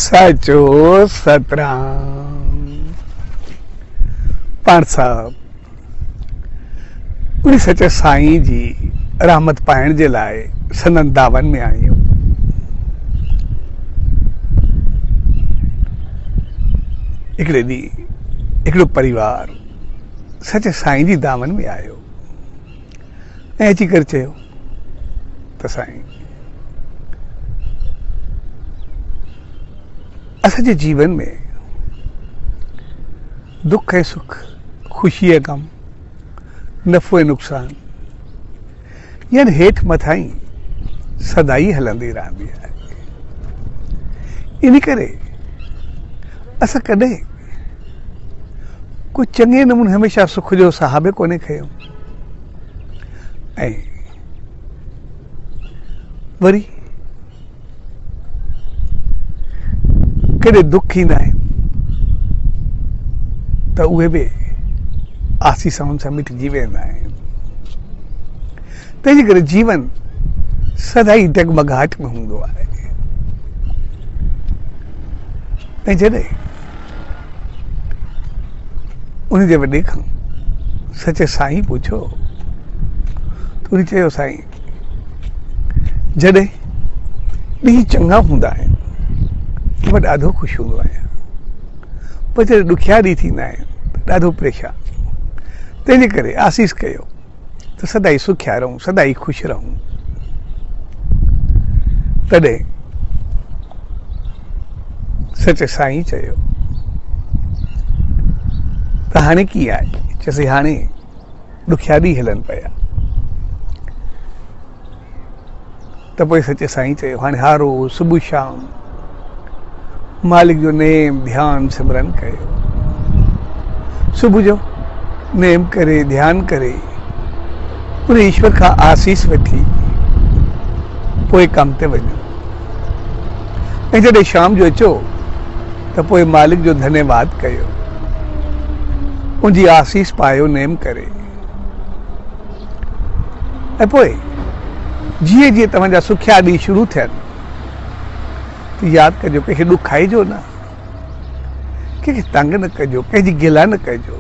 साचो सतराम। पाण साहब उन सचे साईं जी रहमत पाइण जे लाइ सनन दावन में आहियूं। हिकिड़े ॾींहुं हिकिड़ो परिवार सचे साईं जी दावन में आयो ऐं अची करे चयो त साईं, असांजे जीवन में दुख ऐं सुख, खुशी ऐं गम, नफ़ो ऐं नुक़सान यानी हेठि मथां ई सदाई हलंदी रहंदी आहे। इन करे असां कॾहिं कुझु चङे नमूने हमेशह सुख जो सहाबे कोन्हे खयो ऐं वरी कॾहिं दुख ईंदा आहिनि त उहे बि आसीसाउनि सां मिटिजी वेंदा आहिनि। तंहिंजे करे जीवन सदाई डगमगाहट में हूंदो आहे। ऐं जॾहिं उन जे वॾे खां सचे साईं पुछो त उन चयो, साईं, जॾहिं ॾींहं चङा हूंदा आहिनि मां ॾाढो ख़ुशि हूंदो आहियां, पर जॾहिं ॾुखिया ॾींहं थींदा आहिनि त ॾाढो परेशान। तंहिंजे करे आसीस कयो त सदाई सुखिया रहूं, सदाई ख़ुशि रहूं। तॾहिं सचे साईं चयो त हाणे कीअं आहे? चयोसीं हाणे ॾुखिया ॾींहं हलनि पिया। त पोइ सचे साईं चयो हाणे हर रोज़ सुबुह शाम मालिक जो नेम ध्यान सिमरन कयो। सुबुह जो नेम करे, ध्यान करे, उन ईश्वर खां आसीस वठी पोइ कम ते वञो। ऐं जॾहिं शाम जो अचो त पोइ मालिक जो धन्यवाद कयो, उनजी आसीस पायो नेम करे। ऐं पोइ जीअं जीअं तव्हांजा सुखिया ॾींहं शुरू थियनि त यादि कजो, कंहिंखे ॾुखाइजो न, कंहिंखे तंग न कजो, कंहिंजी गिला न कजो,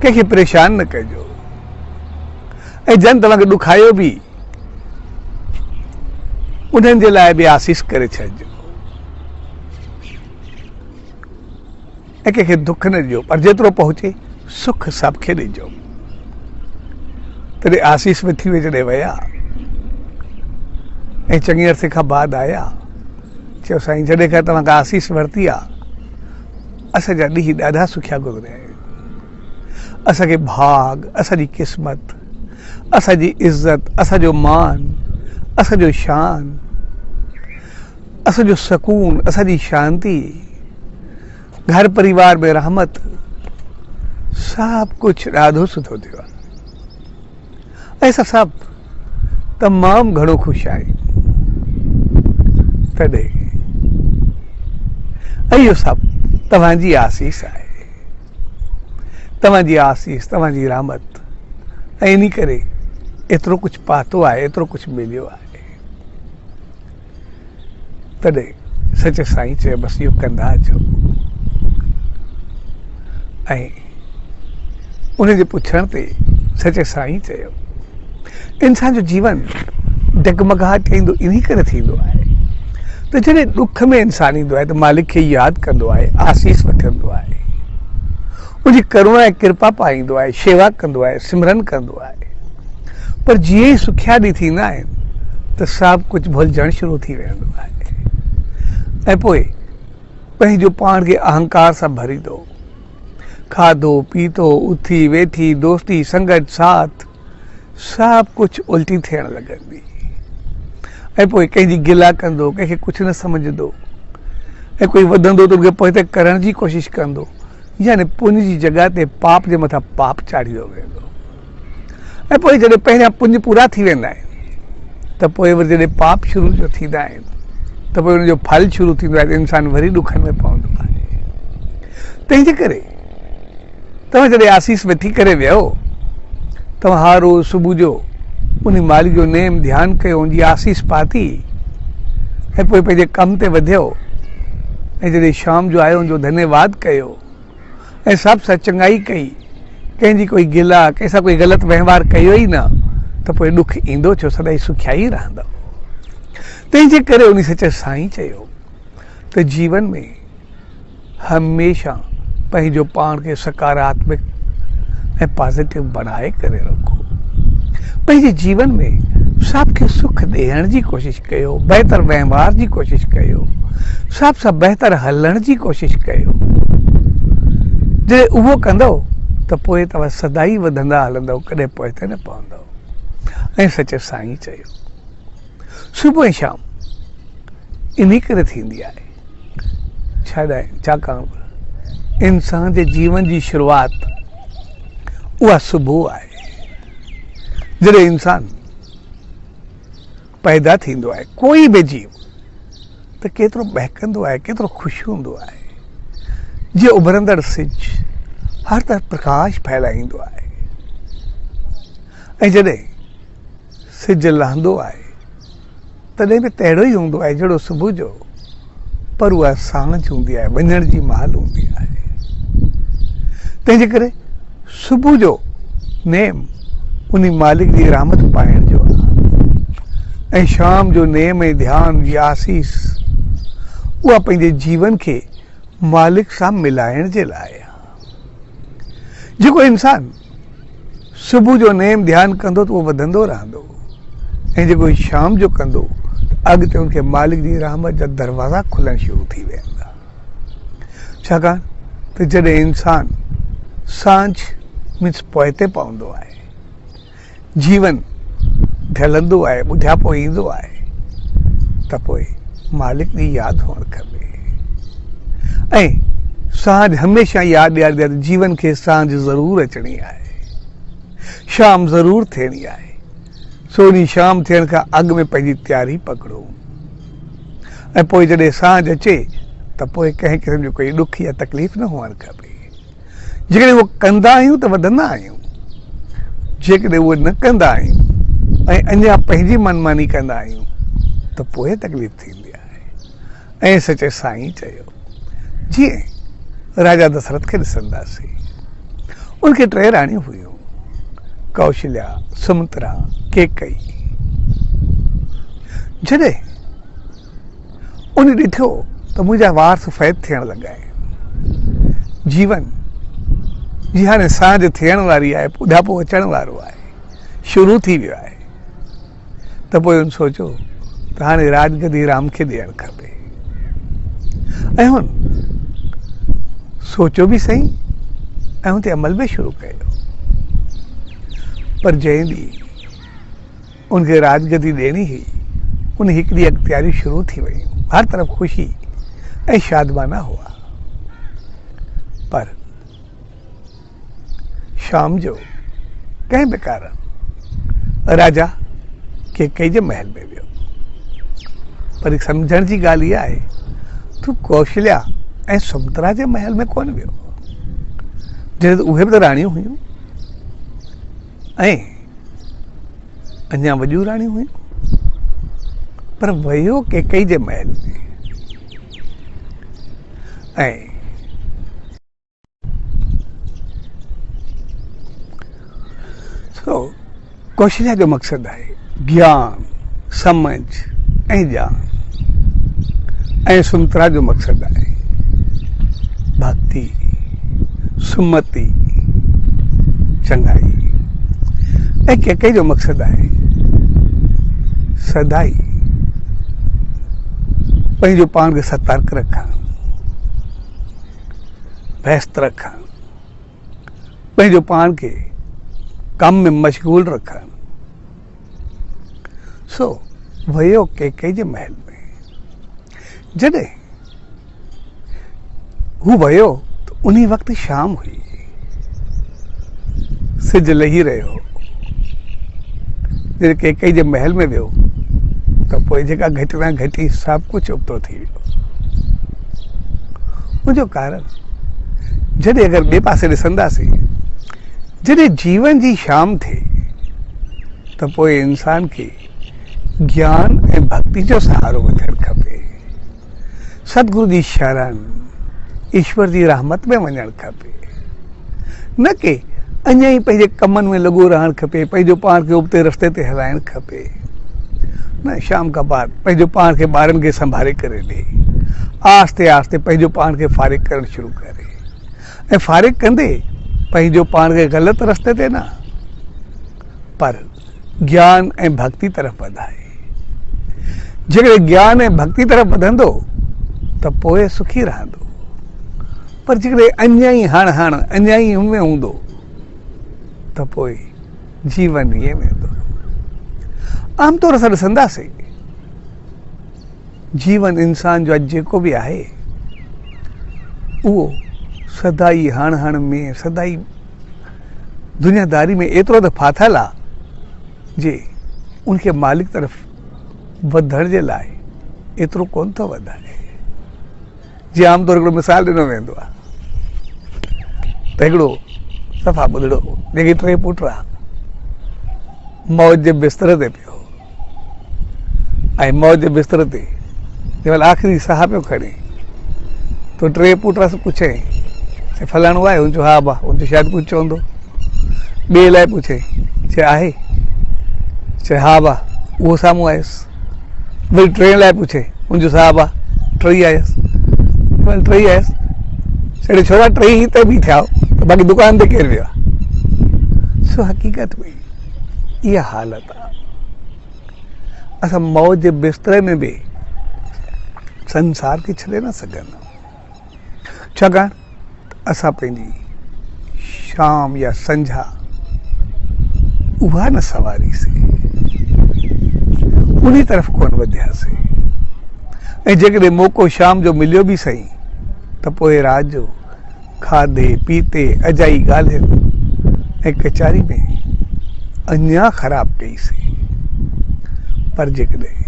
कंहिंखे परेशान न कजो। ऐं जन तव्हांखे ॾुखायो बि उन्हनि जे लाइ बि आसीस करे छॾिजो ऐं कंहिंखे दुख न ॾिजो, पर जेतिरो पहुचे सुख सभु खे ॾिजो। तॾहिं आसीस वठी उहे जॾहिं विया ऐं चङे अरसे खां बाद आया, चयो साईं, जॾहिं खां तव्हां खां आसीस वरिती आहे असांजा ॾींहं ॾाढा सुखिया गुज़रिया आहिनि। असांखे भाग, असांजी क़िस्मत, असांजी इज़त, असांजो मान, असांजो शान, असांजो सुकून, असांजी शांती, घर परिवार में रहमत, सभु कुझु ॾाढो सुठो थियो आहे। ऐं असां सभु तमामु घणो ख़ुशि आहियूं। तॾहिं इहो सभु तव्हांजी आसीस आहे, तव्हांजी आसीस, तव्हांजी रहमत। ऐं इन करे एतिरो कुझु पातो आहे, एतिरो कुझु मिलियो आहे। तॾहिं सचे साईं चयो बसि इहो कंदा अचो। ऐं उनजे पुछण ते सचे साईं चयो, इंसान जो जीवन डगमगाहट ईंदो इन करे थींदो आहे त जॾहिं ॾुख में इंसान ईंदो आहे त मालिक खे यादि कंदो आहे, आसीस वठंदो आहे, उनजी करुणा ऐं कृपा पाईंदो आहे, शेवा कंदो आहे, सिमरन कंदो आहे। पर जीअं ई सुखिया ॾींहं थींदा आहिनि त सभु कुझु भुलिजणु शुरू थी वेंदो आहे। ऐं पोइ पंहिंजो पाण खे अहंकार सां भरींदो, खाधो पीतो, उथी वेठी, दोस्ती, संगत, साथ, सभु कुझु उल्टी थियण लॻंदी। ऐं पोइ कंहिंजी गिला कंदो, कंहिंखे कुझु न सम्झंदो, ऐं कोई वधंदो त उनखे पोइ करण जी कोशिशि कंदो, यानी पुञ जी जॻह ते पाप जे मथां पाप चाढ़ींदो वेंदो। ऐं पोइ जॾहिं पहिरियां पुञ पूरा थी वेंदा आहिनि त पोइ वरी जॾहिं पाप शुरू जो थींदा आहिनि त पोइ उनजो फल शुरू थींदो आहे त इंसानु वरी ॾुखनि में पवंदो आहे। तंहिंजे करे तव्हां जॾहिं आसीस वठी करे वियो, तव्हां हर रोज़ सुबुह जो उन मालिक जो नेम ध्यानु कयो, उनजी आसीस पाती, ऐं पोइ पंहिंजे कम ते वधियो ऐं जॾहिं शाम जो आयो हुनजो धन्यवाद कयो ऐं सभ सां चङाई कई, कंहिंजी कोई गिला कंहिंसां कोई ग़लति वहिंवार कयो ई न, त पोइ ॾुख ईंदो छो, सदाईं सुखियाई रहंदो। तंहिंजे करे उन सचे साईं चयो त जीवन में हमेशा पंहिंजो पाण खे सकारात्मक ऐं पॉज़िटिव बनाए करे रखो। पंहिंजे जीवन में सभ खे सुख ॾियण जी कोशिश कयो, बहितर वहिंवार जी कोशिश कयो, सभ सां बहितर हलण जी कोशिश कयो। जॾहिं उहो कंदो त पोइ तव्हां सदाई वधंदा हलंदव, कॾहिं पोइते न पवंदव। ऐं सचे साईं चयो सुबुह ऐं शाम इन करे थींदी आहे, छाकाणि इंसान जे जीवन जी शुरूआति उहा सुबुह आहे। जॾहिं इंसान पैदा थींदो आहे, कोई बि जीव, त केतिरो बहकंदो आहे, केतिरो ख़ुशि हूंदो आहे, जीअं उभरंदड़ सिज हर तरफ़ प्रकाश फैलाईंदो आहे। ऐं जॾहिं सिज लहंदो आहे तॾहिं बि तहिड़ो ई हूंदो आहे जहिड़ो सुबुह जो, पर उहा सांझ हूंदी आहे, वञण जी महिल हूंदी आहे। तंहिंजे करे सुबुह जो नेम उन मालिक जी रहमत पाइण जो आहे, ऐं शाम जो नेम ऐं ध्यान जी आसीस उहा पंहिंजे जीवन खे मालिक सां मिलाइण जे लाइ आहे। जेको इंसान सुबुह जो नेम ध्यान कंदो त उहो वधंदो रहंदो, ऐं जेको शाम जो कंदो अॻिते उनखे मालिक जी रहमत जा दरवाज़ा खुलण शुरू थी वेंदा। छाकाणि त जॾहिं इंसान सांझ मीन्स पोइते पवंदो आहे, जीवन ढलंदो आहे, ॿुढापो ईंदो आहे, त पोइ मालिक जी यादि हुअणु खपे। ऐं सांझ हमेशह यादि ॾियारींदा त जीवन खे सांझ ज़रूरु अचणी आहे, शाम ज़रूरु थियणी आहे। सो उन शाम थियण खां अॻु में पंहिंजी तयारी पकड़ो, ऐं पोइ जॾहिं सांझ अचे त पोइ कंहिं क़िस्म जो कोई ॾुख या तकलीफ़ न हुअणु खपे। जेकॾहिं उहो कंदा आहियूं त वधंदा आहियूं, जेकॾहिं उहो न कंदा आहियूं ऐं अञा पंहिंजी मनमानी कंदा आहियूं त पोइ तकलीफ़ थींदी आहे। ऐं सचे साईं चयो जीअं राजा दशरथ खे ॾिसंदासीं, उनखे 3 राणियूं हुयूं, कौशल्या, सुमित्रा, कैकई। जॾहिं उन ॾिठो त मुंहिंजा वार सफ़ेद थियण लॻा आहिनि, जीवन जी हाणे सांझ थियण वारी आहे, ॿुढापो अचण वारो आहे, शुरू थी वियो आहे, त पोइ हुन सोचियो त हाणे राजगद्दी राम खे ॾियणु खपे। ऐं हुन सोचियो बि सही ऐं हुन ते अमल बि शुरू कयो। पर जंहिं ॾींहुं उनखे राजगद्दी ॾियणी हुई, उन हिकु ॾींहुं तयारी शुरू थी वयूं, हर तरफ़ ख़ुशी ऐं शादमाना हुआ। पर शाम जो कंहिं बि कारण राजा कैकई जे महल में वियो। पर सम्झण जी ॻाल्हि इहा आहे तूं कौशल्या ऐं सुमित्रा जे महल में कोन वियो, जॾहिं त उहे बि त राणियूं हुयूं ऐं अञा वॾियूं राणियूं हुयूं, पर वियो कैकई जे महल में। ऐं कौशल्या जो मक़सदु आहे ज्ञान, समझ ऐं ॼाण, ऐं सुमित्रा जो मक़सदु आहे भक्ति, सुमति, चङाई, ऐं कैकई जो मक़सदु आहे सदाई पंहिंजो पाण खे सतर्क रखणु, व्यस्त रखणु, पंहिंजो पाण खे कम में मशगूल रखणु। सो वियो कैकई जे महल में। जॾहिं हू वियो त उन वक़्तु शाम हुई, सिज लही रहियो हो। जॾहिं कैकई जे महल में वियो त पोइ जेका घटना घटी सभु कुझु उबतो थी वियो। उनजो कारण जॾहिं अगरि ॿिए पासे ॾिसंदासीं, जॾहिं जीवन जी शाम थिए त पोइ इंसान खे ज्ञान ऐं भक्ति जो सहारो वठणु खपे। सतगुरु जी शरण, ईश्वर जी रहमत में वञणु खपे, न कि अञा ई पंहिंजे कमनि में लॻो रहणु खपे, पंहिंजो पाण खे उबते रस्ते ते हलाइणु खपे। न, शाम खां बाद पंहिंजो पाण खे ॿारनि खे संभाले करे ॾे, आस्ते आस्ते पंहिंजो पाण खे फारिग करणु शुरू करे, ऐं फारिग कंदे पंहिंजो पाण खे ग़लति रस्ते ते न पर ज्ञान ऐं भक्ति तरफ़ वधाए। जेकॾहिं ज्ञान ऐं भक्ति तरफ़ वधंदो त पोइ सुखी रहंदो, पर जेकॾहिं अञा ई हाण अञा ई हुनमें हूंदो त पोइ जीवन ईअं वेंदो। आमतौर सां ॾिसंदासीं, जीवन इंसान जो अॼु जेको बि आहे उहो सदाई हाण में, सदाई दुनियादारी में एतिरो त फाथल आहे जे उनखे मालिक तरफ़ वधण जे लाइ एतिरो कोन थो वधाए। जीअं आमतौर हिकिड़ो मिसाल ॾिनो वेंदो आहे त हिकिड़ो सफ़ा ॿुधड़ो जेके 3 पुट मौत जे बिस्तर ते पियो, ऐं मौत जे बिस्तर ते जंहिंमहिल आख़िरी साह पियो खणे तो 3 पुट पुछे फलाणो आहे, हुन चयो हा बा, हुन चयो शायदि कुझु चवंदो। ॿिए लाइ पुछे, चए आहे, चए हा बा, उहो साम्हूं आयुसि। वरी 3 लाइ पुछे, हुन चयो हा बा, 3 आयुसि। वरी 3 आयुसि, छड़े छोरा 3 ई त बि थिया, बाक़ी दुकान ते केरु वियो आहे। सो हक़ीक़त में इहा हालत आहे। असां मौत जे बिस्तरे में बि संसार खे छॾे न सघंदा, छाकाणि असां पंहिंजी शाम या संझा उहा न सवारीसीं, उन तरफ़ कोन वधियासीं। ऐं जेकॾहिं मौक़ो शाम जो मिलियो बि सही त पोइ राति जो खाधे पीते अजाई ॻाल्हियुनि ऐं कचारी में अञा ख़राबु कईसीं। पर जेकॾहिं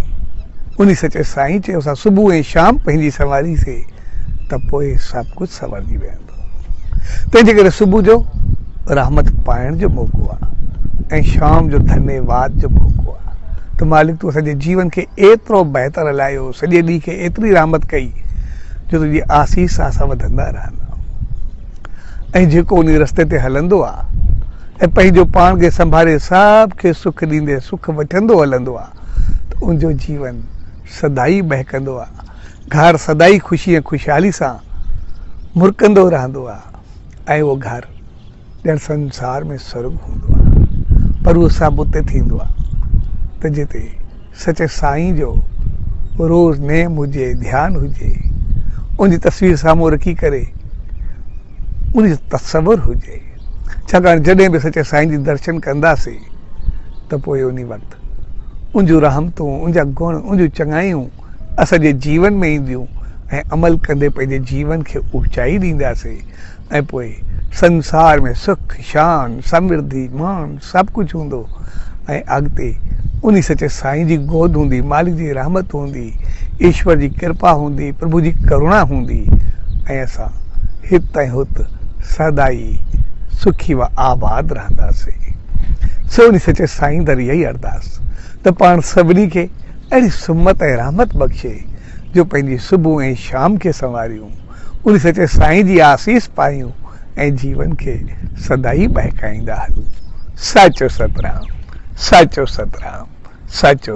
उन सचे साईं चयो असां सुबुह ऐं शाम पंहिंजी संवारीसीं त पोइ सभु कुझु संवरजी वेंदो। तंहिंजे करे सुबुह जो रहमत पाइण जो मौक़ो आहे ऐं शाम जो धन्यवाद जो मौक़ो आहे त मालिक तूं असांजे जीवन खे एतिरो बहितर हलायो, सॼे ॾींहं खे एतिरी रहमत कई जो तुंहिंजी आसीस सां असां वधंदा रहंदा। ऐं जेको उन रस्ते ते हलंदो आहे ऐं पंहिंजो पाण खे संभाले सभ खे सुख ॾींदे सुख वठंदो हलंदो आहे त उनजो जीवन सदाई बहकंदो आहे, घर सदाई ख़ुशी ऐं ख़ुशहाली सां मुरकंदो रहंदो आहे ऐं उहो घर ॼण संसार में स्वर्ग हूंदो आहे। पर उहो सभु उते थींदो आहे त जिते सचे साईं जो रोज़ नेम हुजे, ध्यानु हुजे, उनजी तस्वीर साम्हूं रखी करे उनजो तसवुर हुजे। छाकाणि जॾहिं बि सचे साईं जी दर्शन कंदासीं त पोइ उन वक़्तु उनजूं रहमतूं, उनजा गुण, उनजूं चङायूं असांजे जीवन में ईंदियूं ऐं अमल कंदे पंहिंजे जीवन खे ऊचाई ॾींदासीं ऐं पोइ संसार में सुख, शान, समृद्धि, मान सभु कुझु हूंदो ऐं अॻिते उन सचे साईं जी गोद हूंदी, मालिक जी रहमत हूंदी, ईश्वर जी कृपा हूंदी, प्रभु जी करुणा हूंदी ऐं असां हित ऐं हुत सदाई सुखी व आबाद रहंदासीं। सो उन सचे साईं दर इहा ई अरदास त पाण सभिनी खे अहिड़ी सुमत ऐं रहमत बख़्शे जो पंहिंजी सुबुह ऐं शाम खे संवारियूं, उन सचे साईं जी आसीस पायूं ऐं जीवन खे सदाई बहकाईंदा हलूं। साचो सतराम, साचो सतराम, साचो